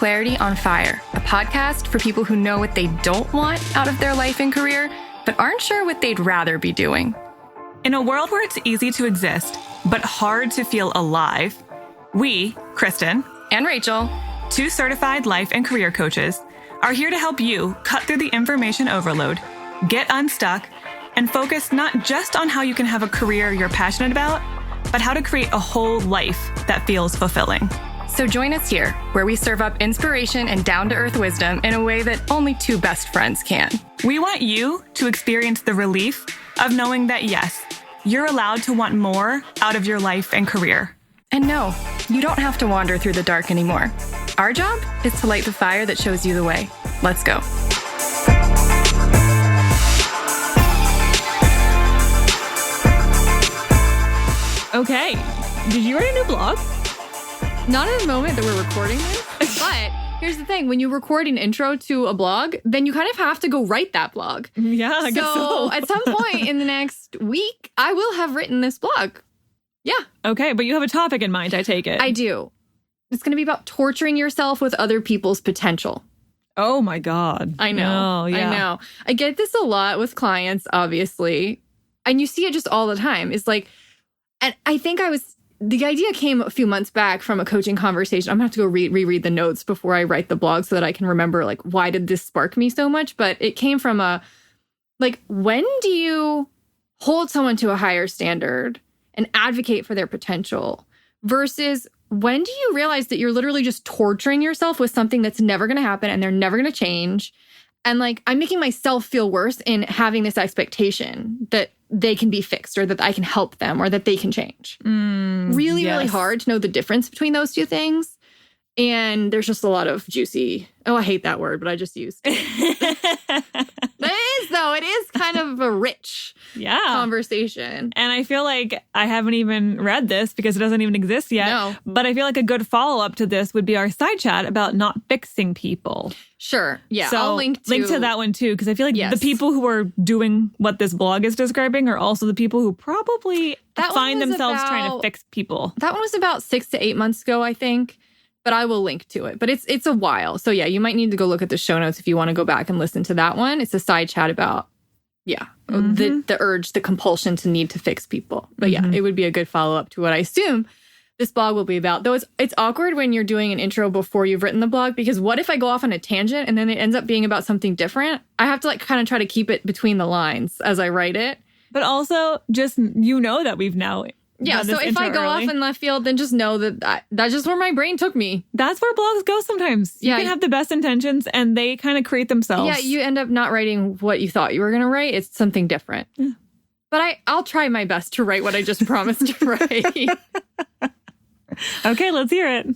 Clarity on Fire, a podcast for people who know what they don't want out of their life and career, but aren't sure what they'd rather be doing. In a world where it's easy to exist, but hard to feel alive, we, Kristen and Rachel, 2 certified life and career coaches, are here to help you cut through the information overload, get unstuck, and focus not just on how you can have a career you're passionate about, but how to create a whole life that feels fulfilling. So join us here, where we serve up inspiration and down-to-earth wisdom in a way that only 2 best friends can. We want you to experience the relief of knowing that, yes, you're allowed to want more out of your life and career. And no, you don't have to wander through the dark anymore. Our job is to light the fire that shows you the way. Let's go. Okay, did you write a new blog? Not at the moment that we're recording this, but here's the thing. When you record an intro to a blog, then you kind of have to go write that blog. Yeah, I guess so. At some point in the next week, I will have written this blog. Yeah. Okay, but you have a topic in mind, I take it. I do. It's going to be about torturing yourself with other people's potential. Oh my God. I know. Oh, yeah. I know. I get this a lot with clients, obviously. And you see it just all the time. It's like, and I think the idea came a few months back from a coaching conversation. I'm going to have to go reread the notes before I write the blog so that I can remember, like, why did this spark me so much? But it came from when do you hold someone to a higher standard and advocate for their potential versus when do you realize that you're literally just torturing yourself with something that's never going to happen and they're never going to change? And like, I'm making myself feel worse in having this expectation that they can be fixed or that I can help them or that they can change. Really hard to know the difference between those 2 things. And there's just a lot of juicy, I hate that word, but I just used it. It is kind of a rich conversation. And I feel like I haven't even read this because it doesn't even exist yet. No. But I feel like a good follow-up to this would be our side chat about not fixing people. Sure. Yeah. So I'll link to that one too, because I feel like the people who are doing what this blog is describing are also the people who probably find themselves trying to fix people. That one was about 6 to 8 months ago, I think. But I will link to it. But it's a while. So yeah, you might need to go look at the show notes if you want to go back and listen to that one. It's a side chat about, the urge, the compulsion to need to fix people. But yeah, it would be a good follow-up to what I assume this blog will be about. Though it's awkward when you're doing an intro before you've written the blog, because what if I go off on a tangent and then it ends up being about something different? I have to kind of try to keep it between the lines as I write it. But also just, that we've now... Yeah, so if I go off in left field, then just know that that's just where my brain took me. That's where blogs go sometimes. You can have the best intentions and they kind of create themselves. Yeah, you end up not writing what you thought you were going to write. It's something different. Yeah. But I'll try my best to write what I just promised to write. Okay, let's hear it.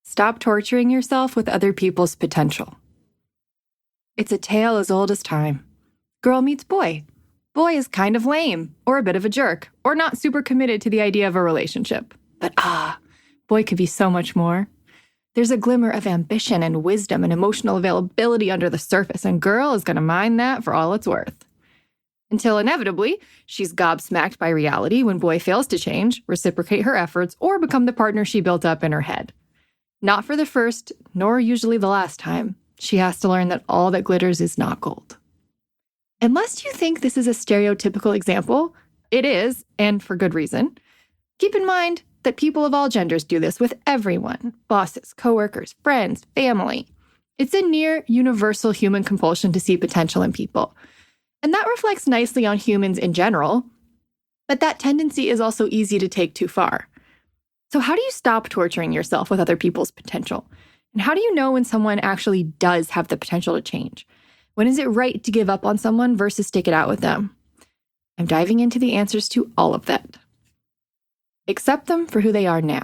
Stop torturing yourself with other people's potential. It's a tale as old as time. Girl meets boy. Boy is kind of lame, or a bit of a jerk, or not super committed to the idea of a relationship. But boy could be so much more. There's a glimmer of ambition and wisdom and emotional availability under the surface, and girl is going to mine that for all it's worth. Until inevitably, she's gobsmacked by reality when boy fails to change, reciprocate her efforts, or become the partner she built up in her head. Not for the first, nor usually the last time, she has to learn that all that glitters is not gold. Unless you think this is a stereotypical example, it is, and for good reason. Keep in mind that people of all genders do this with everyone: bosses, coworkers, friends, family. It's a near universal human compulsion to see potential in people. And that reflects nicely on humans in general, but that tendency is also easy to take too far. So how do you stop torturing yourself with other people's potential? And how do you know when someone actually does have the potential to change? When is it right to give up on someone versus stick it out with them? I'm diving into the answers to all of that. Accept them for who they are now.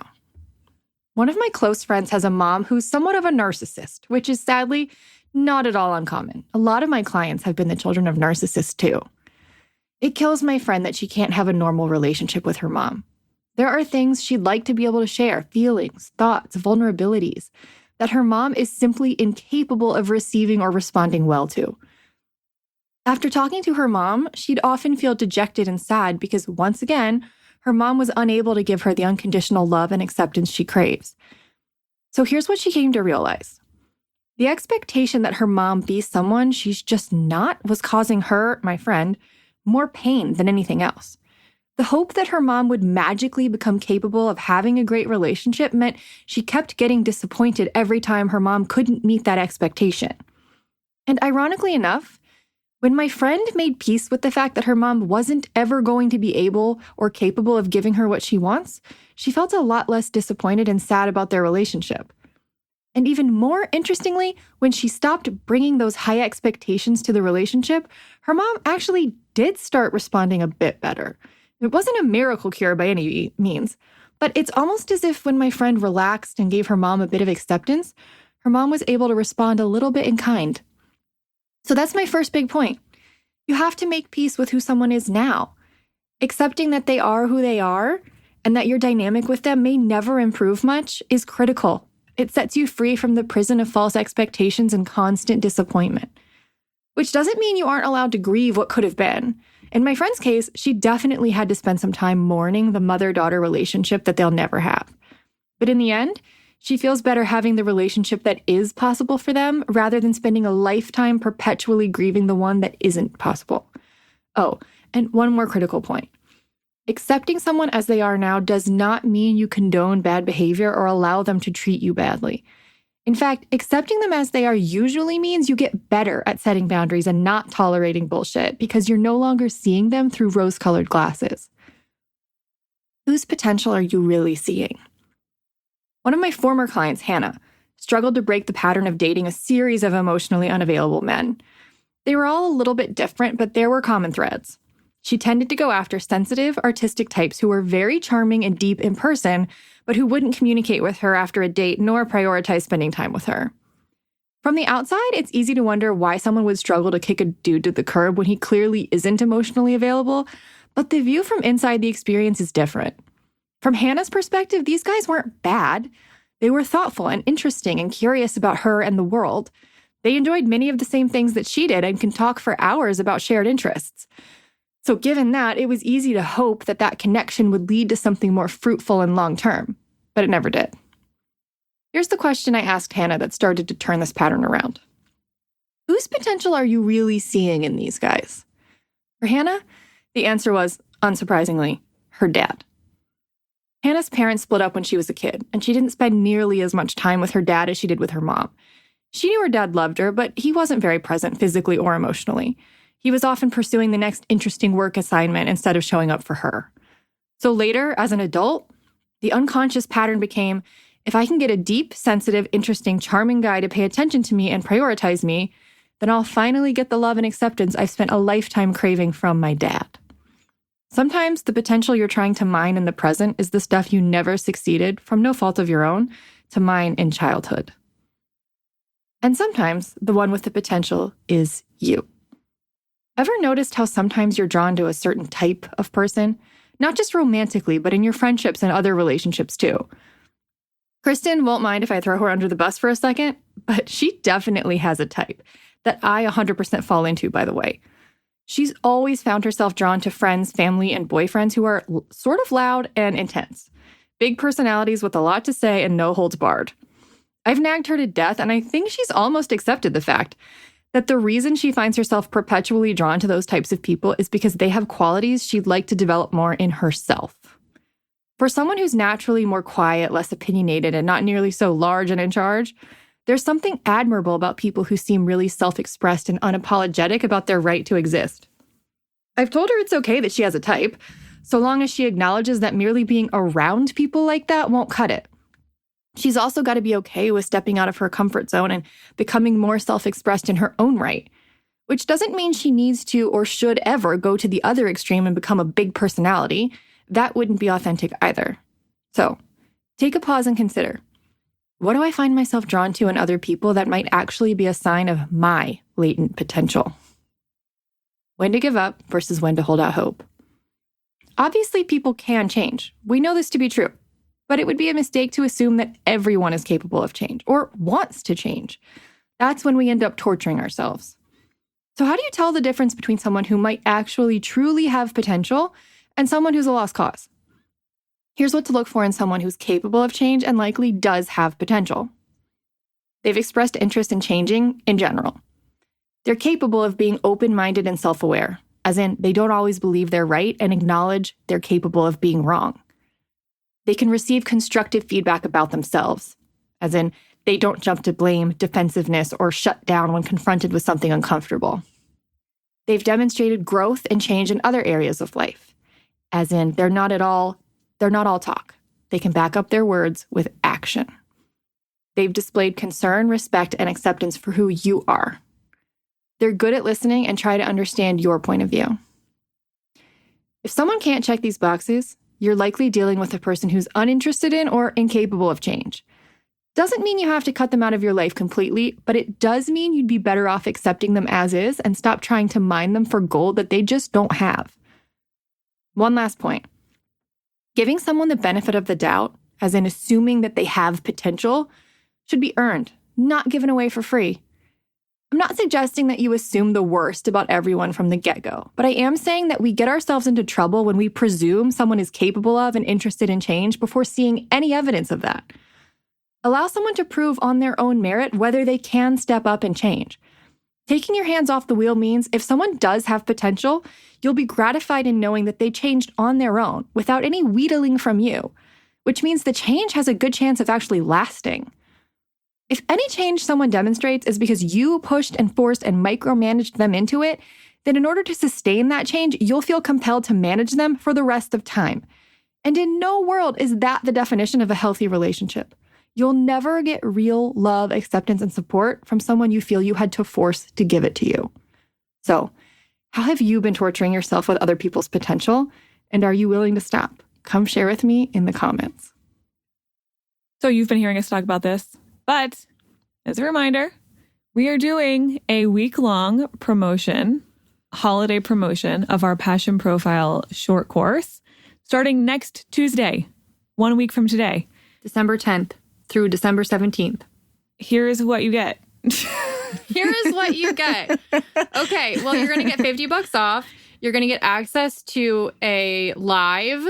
One of my close friends has a mom who's somewhat of a narcissist, which is sadly not at all uncommon. A lot of my clients have been the children of narcissists too. It kills my friend that she can't have a normal relationship with her mom. There are things she'd like to be able to share, feelings, thoughts, vulnerabilities, that her mom is simply incapable of receiving or responding well to. After talking to her mom, she'd often feel dejected and sad because, once again, her mom was unable to give her the unconditional love and acceptance she craves. So here's what she came to realize. The expectation that her mom be someone she's just not was causing her, my friend, more pain than anything else. The hope that her mom would magically become capable of having a great relationship meant she kept getting disappointed every time her mom couldn't meet that expectation. And ironically enough, when my friend made peace with the fact that her mom wasn't ever going to be able or capable of giving her what she wants, she felt a lot less disappointed and sad about their relationship. And even more interestingly, when she stopped bringing those high expectations to the relationship, her mom actually did start responding a bit better. It wasn't a miracle cure by any means, but it's almost as if when my friend relaxed and gave her mom a bit of acceptance, her mom was able to respond a little bit in kind. So that's my first big point. You have to make peace with who someone is now. Accepting that they are who they are and that your dynamic with them may never improve much is critical. It sets you free from the prison of false expectations and constant disappointment. Which doesn't mean you aren't allowed to grieve what could have been. In my friend's case, she definitely had to spend some time mourning the mother-daughter relationship that they'll never have. But in the end, she feels better having the relationship that is possible for them rather than spending a lifetime perpetually grieving the one that isn't possible. Oh, and one more critical point. Accepting someone as they are now does not mean you condone bad behavior or allow them to treat you badly. In fact, accepting them as they are usually means you get better at setting boundaries and not tolerating bullshit because you're no longer seeing them through rose-colored glasses. Whose potential are you really seeing? One of my former clients, Hannah, struggled to break the pattern of dating a series of emotionally unavailable men. They were all a little bit different, but there were common threads. She tended to go after sensitive, artistic types who were very charming and deep in person, but who wouldn't communicate with her after a date nor prioritize spending time with her. From the outside, it's easy to wonder why someone would struggle to kick a dude to the curb when he clearly isn't emotionally available, but the view from inside the experience is different. From Hannah's perspective, these guys weren't bad. They were thoughtful and interesting and curious about her and the world. They enjoyed many of the same things that she did and can talk for hours about shared interests. So given that, it was easy to hope that that connection would lead to something more fruitful and long-term, but it never did. Here's the question I asked Hannah that started to turn this pattern around. Whose potential are you really seeing in these guys? For Hannah, the answer was, unsurprisingly, her dad. Hannah's parents split up when she was a kid, and she didn't spend nearly as much time with her dad as she did with her mom. She knew her dad loved her, but he wasn't very present physically or emotionally. He was often pursuing the next interesting work assignment instead of showing up for her. So later, as an adult, the unconscious pattern became, if I can get a deep, sensitive, interesting, charming guy to pay attention to me and prioritize me, then I'll finally get the love and acceptance I've spent a lifetime craving from my dad. Sometimes the potential you're trying to mine in the present is the stuff you never succeeded, from no fault of your own, to mine in childhood. And sometimes the one with the potential is you. Ever noticed how sometimes you're drawn to a certain type of person? Not just romantically, but in your friendships and other relationships too. Kristen won't mind if I throw her under the bus for a second, but she definitely has a type that I 100% fall into, by the way. She's always found herself drawn to friends, family, and boyfriends who are sort of loud and intense. Big personalities with a lot to say and no holds barred. I've nagged her to death, and I think she's almost accepted the fact that the reason she finds herself perpetually drawn to those types of people is because they have qualities she'd like to develop more in herself. For someone who's naturally more quiet, less opinionated, and not nearly so large and in charge, there's something admirable about people who seem really self-expressed and unapologetic about their right to exist. I've told her it's okay that she has a type, so long as she acknowledges that merely being around people like that won't cut it. She's also got to be okay with stepping out of her comfort zone and becoming more self-expressed in her own right, which doesn't mean she needs to or should ever go to the other extreme and become a big personality. That wouldn't be authentic either. So, take a pause and consider. What do I find myself drawn to in other people that might actually be a sign of my latent potential? When to give up versus when to hold out hope. Obviously, people can change. We know this to be true. But it would be a mistake to assume that everyone is capable of change or wants to change. That's when we end up torturing ourselves. So how do you tell the difference between someone who might actually truly have potential and someone who's a lost cause? Here's what to look for in someone who's capable of change and likely does have potential. They've expressed interest in changing in general. They're capable of being open-minded and self-aware, as in they don't always believe they're right and acknowledge they're capable of being wrong. They can receive constructive feedback about themselves, as in they don't jump to blame, defensiveness, or shut down when confronted with something uncomfortable. They've demonstrated growth and change in other areas of life, as in they're not all talk. They can back up their words with action. They've displayed concern, respect, and acceptance for who you are. They're good at listening and try to understand your point of view. If someone can't check these boxes, you're likely dealing with a person who's uninterested in or incapable of change. Doesn't mean you have to cut them out of your life completely, but it does mean you'd be better off accepting them as is and stop trying to mine them for gold that they just don't have. One last point. Giving someone the benefit of the doubt, as in assuming that they have potential, should be earned, not given away for free. I'm not suggesting that you assume the worst about everyone from the get-go, but I am saying that we get ourselves into trouble when we presume someone is capable of and interested in change before seeing any evidence of that. Allow someone to prove on their own merit whether they can step up and change. Taking your hands off the wheel means if someone does have potential, you'll be gratified in knowing that they changed on their own without any wheedling from you, which means the change has a good chance of actually lasting. If any change someone demonstrates is because you pushed and forced and micromanaged them into it, then in order to sustain that change, you'll feel compelled to manage them for the rest of time. And in no world is that the definition of a healthy relationship. You'll never get real love, acceptance, and support from someone you feel you had to force to give it to you. So, how have you been torturing yourself with other people's potential? And are you willing to stop? Come share with me in the comments. So you've been hearing us talk about this, but as a reminder, we are doing a week-long promotion, holiday promotion of our Passion Profile short course starting next Tuesday, 1 week from today. December 10th through December 17th. Here's what you get. Here is what you get. Okay, well, you're going to get $50 off. You're going to get access to a live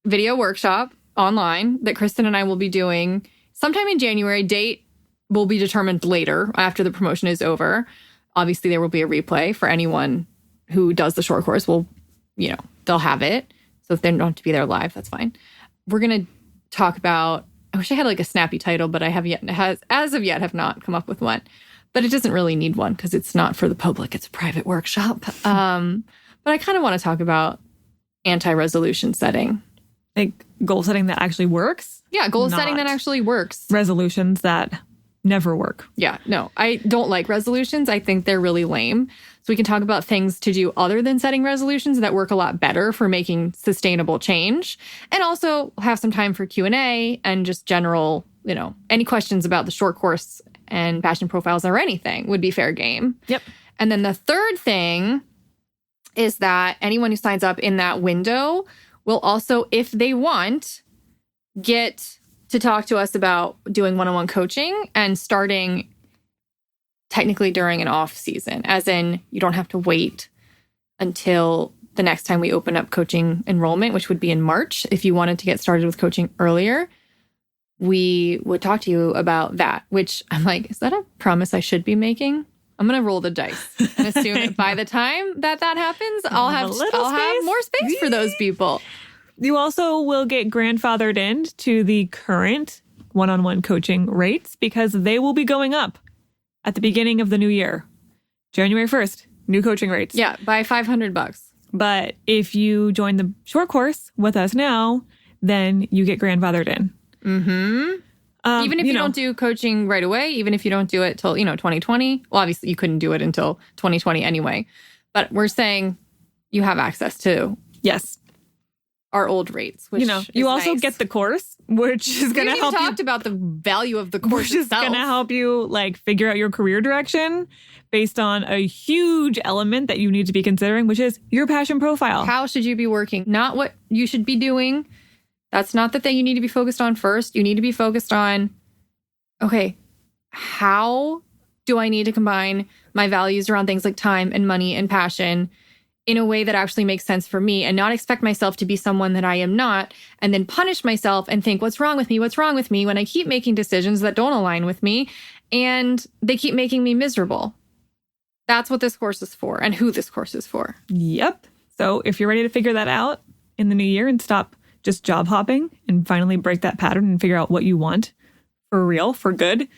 video workshop online that Kristen and I will be doing sometime in January. Date will be determined later after the promotion is over. Obviously, there will be a replay for anyone who does the short course. They'll have it. So if they don't have to be there live, that's fine. We're going to talk about, I wish I had like a snappy title, but I as of yet have not come up with one. But it doesn't really need one because it's not for the public. It's a private workshop. But I kind of want to talk about anti-resolution setting. Like goal setting that actually works? Yeah, goal setting that actually works. Resolutions that never work. Yeah, no, I don't like resolutions. I think they're really lame. So we can talk about things to do other than setting resolutions that work a lot better for making sustainable change. And also have some time for Q&A and just general, any questions about the short course and passion profiles or anything would be fair game. Yep. And then the third thing is that anyone who signs up in that window will also, if they want, get to talk to us about doing one-on-one coaching and starting technically during an off season, as in you don't have to wait until the next time we open up coaching enrollment, which would be in March. If you wanted to get started with coaching earlier, we would talk to you about that, which I'm like, is that a promise I should be making? I'm going to roll the dice and assume that by the time that happens, I'll have more space for those people. You also will get grandfathered into the current one-on-one coaching rates because they will be going up at the beginning of the new year. January 1st, new coaching rates. Yeah, by $500. But if you join the short course with us now, then you get grandfathered in. Mm-hmm. Even if you don't do coaching right away, even if you don't do it till, 2020. Well, obviously you couldn't do it until 2020 anyway. But we're saying you have access to our old rates, which you also nice. Get the course, which is going to help you. We talked about the value of the course which itself. Which is going to help you figure out your career direction based on a huge element that you need to be considering, which is your passion profile. How should you be working? Not what you should be doing. That's not the thing you need to be focused on first. You need to be focused on, okay, how do I need to combine my values around things like time and money and passion in a way that actually makes sense for me and not expect myself to be someone that I am not, and then punish myself and think, what's wrong with me? What's wrong with me? When I keep making decisions that don't align with me and they keep making me miserable. That's what this course is for and who this course is for. Yep. So if you're ready to figure that out in the new year and stop just job hopping and finally break that pattern and figure out what you want for real, for good,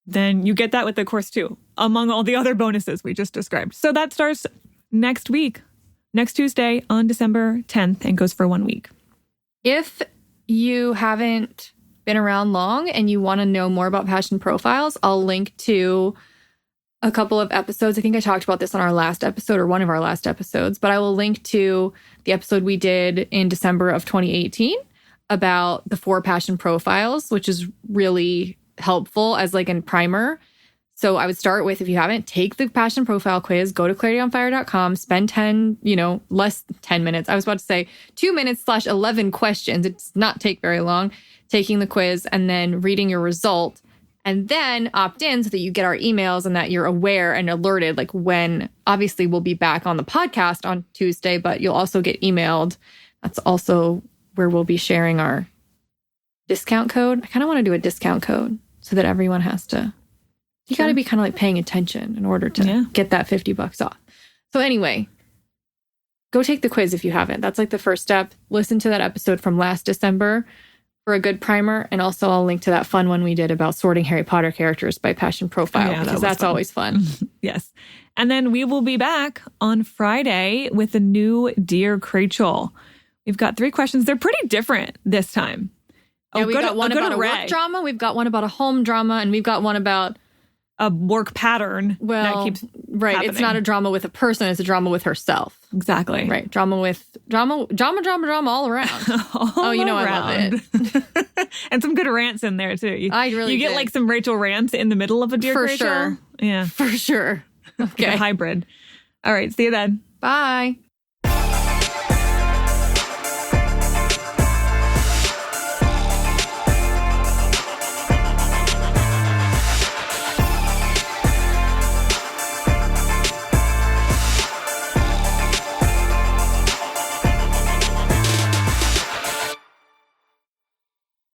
then you get that with the course too, among all the other bonuses we just described. So that starts next week, next Tuesday on December 10th, and goes for 1 week. If you haven't been around long and you want to know more about passion profiles, I'll link to a couple of episodes. I think I talked about this on our last episode or one of our last episodes, but I will link to the episode we did in December of 2018 about the 4 passion profiles, which is really helpful as like a primer. So I would start with, if you haven't, take the passion profile quiz, go to clarityonfire.com, spend 10, less 10 minutes. I was about to say 2 minutes /11 questions. It does not take very long, taking the quiz and then reading your result, and then opt in so that you get our emails and that you're aware and alerted, like when, obviously we'll be back on the podcast on Tuesday, but you'll also get emailed. That's also where we'll be sharing our discount code. I kind of want to do a discount code so that everyone has to... You got to be kind of like paying attention in order to get that $50 off. So anyway, go take the quiz if you haven't. That's like the first step. Listen to that episode from last December for a good primer. And also I'll link to that fun one we did about sorting Harry Potter characters by passion profile, because that's always fun. Yes. And then we will be back on Friday with a new Dear Rachel. We've got 3 questions. They're pretty different this time. Yeah, we've got one about a work drama. We've got one about a home drama. And we've got one about... a work pattern that keeps happening. It's not a drama with a person, it's a drama with herself. Exactly. Right. Drama all around. I love it. And some good rants in there too. You get did. like some Rachel rants in the middle of a Dear Rachel. For sure. Yeah. For sure. Okay. A hybrid. All right. See you then. Bye.